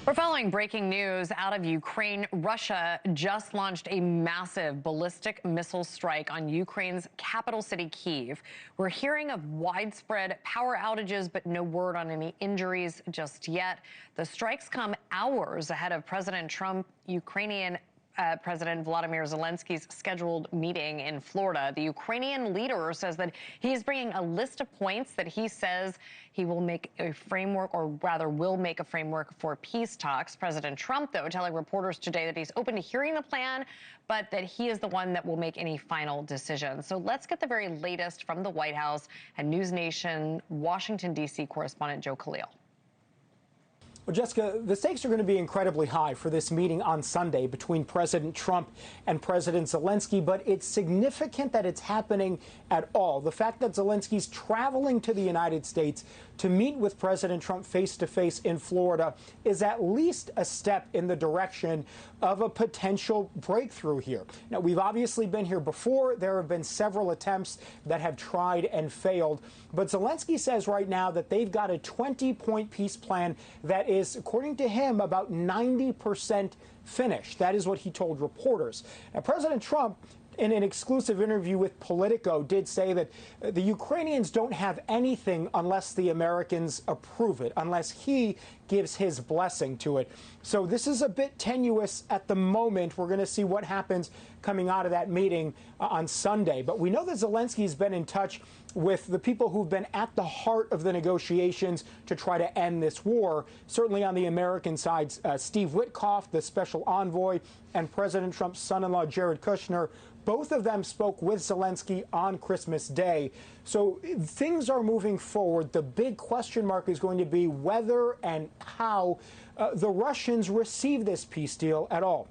We're following breaking news out of Ukraine. Russia just launched a massive ballistic missile strike on Ukraine's capital city, Kyiv. We're hearing of widespread power outages, but no word on any injuries just yet. The strikes come hours ahead of President Trump, Ukrainian President Volodymyr Zelensky's scheduled meeting in Florida. The Ukrainian leader says that he's bringing a list of points that he says he will make a framework, or rather will make a framework for peace talks. President Trump, though, telling reporters today that he's open to hearing the plan, but that he is the one that will make any final decision. So let's get the very latest from the White House and NewsNation Washington, D.C. correspondent Joe Khalil. Well, Jessica, the stakes are going to be incredibly high for this meeting on Sunday between President Trump and President Zelensky, but it's significant that it's happening at all. The fact that Zelensky's traveling to the United States to meet with President Trump face-to-face in Florida is at least a step in the direction of a potential breakthrough here. Now, we've obviously been here before. There have been several attempts that have tried and failed. But Zelensky says right now that they've got a 20-point peace plan that is, according to him, about 90% finished. That is what he told reporters. Now, President Trump, in an exclusive interview with Politico, did say that the Ukrainians don't have anything unless the Americans approve it, unless he gives his blessing to it. So this is a bit tenuous at the moment. We're going to see what happens coming out of that meeting on Sunday. But we know that Zelensky's been in touch with the people who've been at the heart of the negotiations to try to end this war. Certainly on the American side, Steve Witkoff, the special envoy, and President Trump's son-in-law, Jared Kushner, both of them spoke with Zelensky on Christmas Day. So things are moving forward. The big question mark is going to be whether and how the Russians receive this peace deal at all.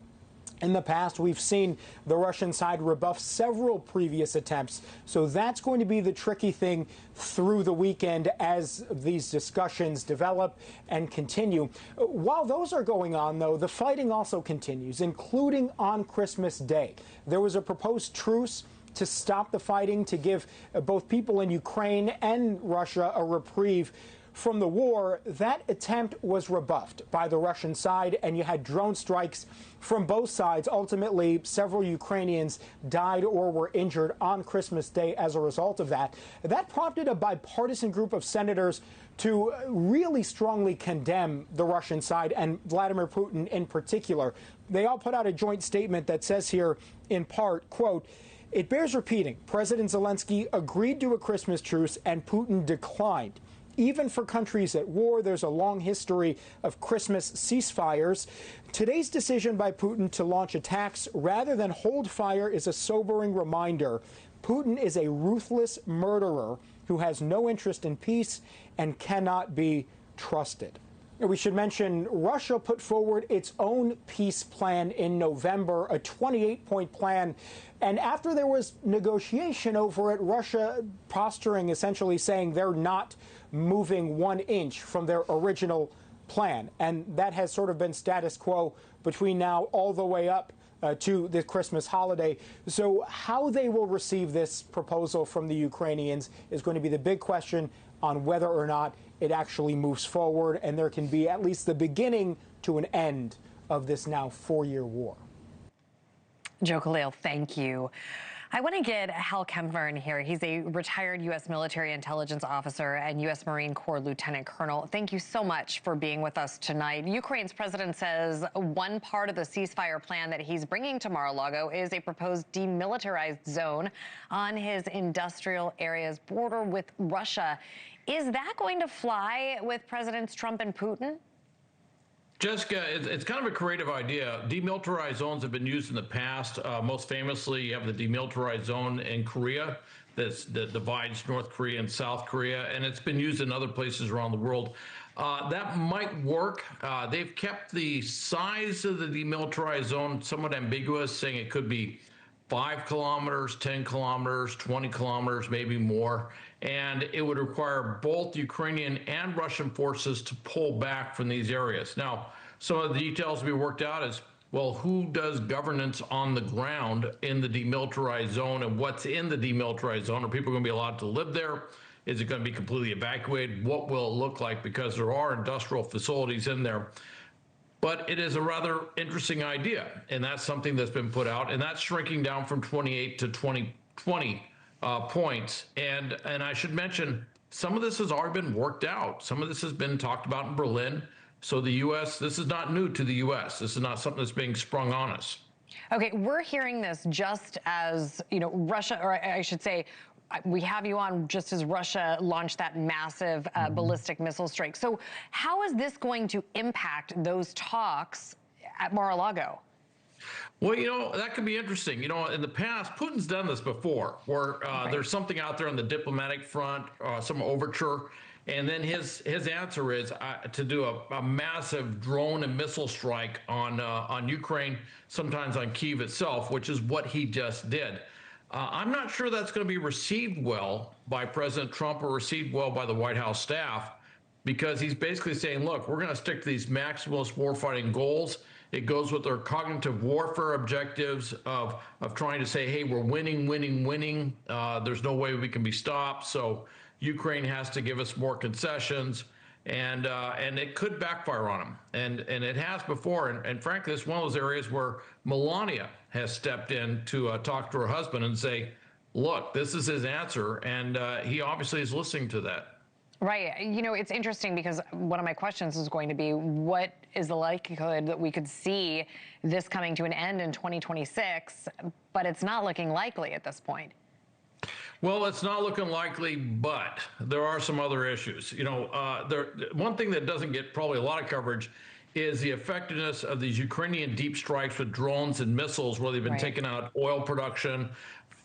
In the past, we've seen the Russian side rebuff several previous attempts. So that's going to be the tricky thing through the weekend as these discussions develop and continue. While those are going on, though, the fighting also continues, including on Christmas Day. There was a proposed truce to stop the fighting, to give both people in Ukraine and Russia a reprieve from the war. That attempt was rebuffed by the Russian side, and you had drone strikes from both sides. Ultimately, several Ukrainians died or were injured on Christmas Day as a result of that. That prompted a bipartisan group of senators to really strongly condemn the Russian side and Vladimir Putin in particular. They all put out a joint statement that says here, in part, quote, "It bears repeating, President Zelensky agreed to a Christmas truce and Putin declined. Even for countries at war, there's a long history of Christmas ceasefires. Today's decision by Putin to launch attacks rather than hold fire is a sobering reminder. Putin is a ruthless murderer who has no interest in peace and cannot be trusted." We should mention Russia put forward its own peace plan in November, a 28-point plan. And after there was negotiation over it, Russia posturing, essentially saying they're not moving 1 inch from their original plan. And that has sort of been status quo between now all the way up to the Christmas holiday. So how they will receive this proposal from the Ukrainians is going to be the big question on whether or not it actually moves forward and there can be at least the beginning to an end of this now 4-year war. Joe Khalil, thank you. I want to get Hal Kempfer in here. He's a retired U.S. military intelligence officer and U.S. Marine Corps lieutenant colonel. Thank you so much for being with us tonight. Ukraine's president says one part of the ceasefire plan that he's bringing to Mar-a-Lago is a proposed demilitarized zone on his industrial area's border with Russia. Is that going to fly with Presidents Trump and Putin? Jessica, it's kind of a creative idea. Demilitarized zones have been used in the past. Most famously, you have the demilitarized zone in Korea that divides North Korea and South Korea, and it's been used in other places around the world. That might work. They've kept the size of the demilitarized zone somewhat ambiguous, saying it could be 5 kilometers, 10 kilometers, 20 kilometers, maybe more. And it would require both Ukrainian and Russian forces to pull back from these areas. Now, some of the details to be worked out is, well, who does governance on the ground in the demilitarized zone and what's in the demilitarized zone? Are people going to be allowed to live there? Is it going to be completely evacuated? What will it look like? Because there are industrial facilities in there. But it is a rather interesting idea, and that's something that's been put out, and that's shrinking down from 28 to 20 points. And I should mention, some of this has already been worked out. Some of this has been talked about in Berlin. So the U.S., this is not new to the U.S. This is not something that's being sprung on us. Okay, we're hearing this just as, Russia, or I should say, we have you on just as Russia launched that massive ballistic missile strike. So how is this going to impact those talks at Mar-a-Lago? Well, that could be interesting. In the past, Putin's done this before, where there's something out there on the diplomatic front, some overture, and then his answer is to do a massive drone and missile strike on Ukraine, sometimes on Kyiv itself, which is what he just did. I'm not sure that's going to be received well by President Trump or received well by the White House staff, because he's basically saying, look, we're going to stick to these maximalist warfighting goals. It goes with their cognitive warfare objectives of trying to say, hey, we're winning, winning, winning. There's no way we can be stopped. So Ukraine has to give us more concessions. And it could backfire on him. And it has before. And frankly, it's one of those areas where Melania has stepped in to talk to her husband and say, look, this is his answer. And he obviously is listening to that. Right. It's interesting because one of my questions is going to be, what is the likelihood that we could see this coming to an end in 2026? But it's not looking likely at this point. Well, it's not looking likely, but there are some other issues. One thing that doesn't get probably a lot of coverage is the effectiveness of these Ukrainian deep strikes with drones and missiles, where they've been taking out oil production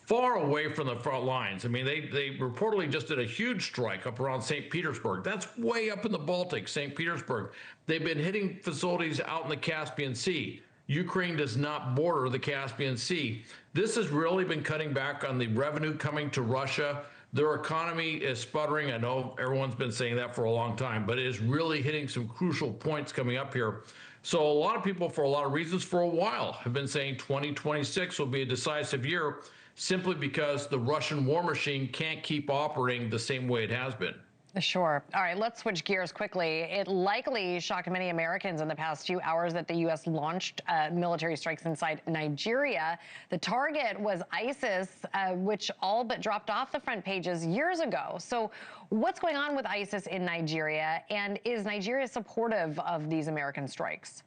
far away from the front lines. I mean, they reportedly just did a huge strike up around St. Petersburg. That's way up in the Baltic, St. Petersburg. They've been hitting facilities out in the Caspian Sea. Ukraine does not border the Caspian Sea. This has really been cutting back on the revenue coming to Russia. Their economy is sputtering. I know everyone's been saying that for a long time, but it is really hitting some crucial points coming up here. So a lot of people, for a lot of reasons, for a while, have been saying 2026 will be a decisive year, simply because the Russian war machine can't keep operating the same way it has been. Sure. All right, let's switch gears quickly. It likely shocked many Americans in the past few hours that the U.S. launched military strikes inside Nigeria. The target was ISIS, which all but dropped off the front pages years ago. So what's going on with ISIS in Nigeria, and is Nigeria supportive of these American strikes?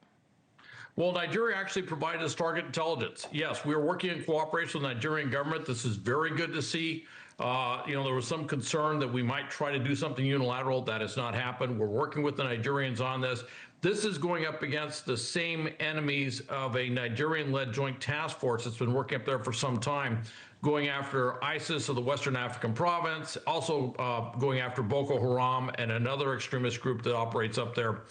Well, Nigeria actually provided us target intelligence. Yes, we are working in cooperation with the Nigerian government. This is very good to see. There was some concern that we might try to do something unilateral. That has not happened. We're working with the Nigerians on this. This is going up against the same enemies of a Nigerian-led joint task force that's been working up there for some time, going after ISIS of the Western African province, also going after Boko Haram and another extremist group that operates up there.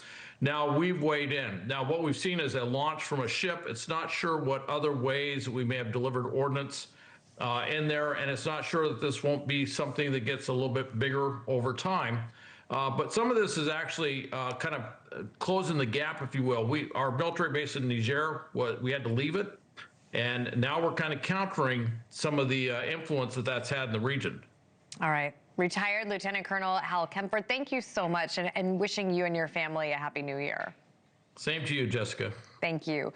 Now, we've weighed in. Now, what we've seen is a launch from a ship. It's not sure what other ways we may have delivered ordnance in there, and it's not sure that this won't be something that gets a little bit bigger over time. But some of this is actually kind of closing the gap, if you will. Our military base in Niger, we had to leave it, and now we're kind of countering some of the influence that that's had in the region. All right. Retired Lieutenant Colonel Hal Kempfer, thank you so much, and wishing you and your family a Happy New Year. Same to you, Jessica. Thank you.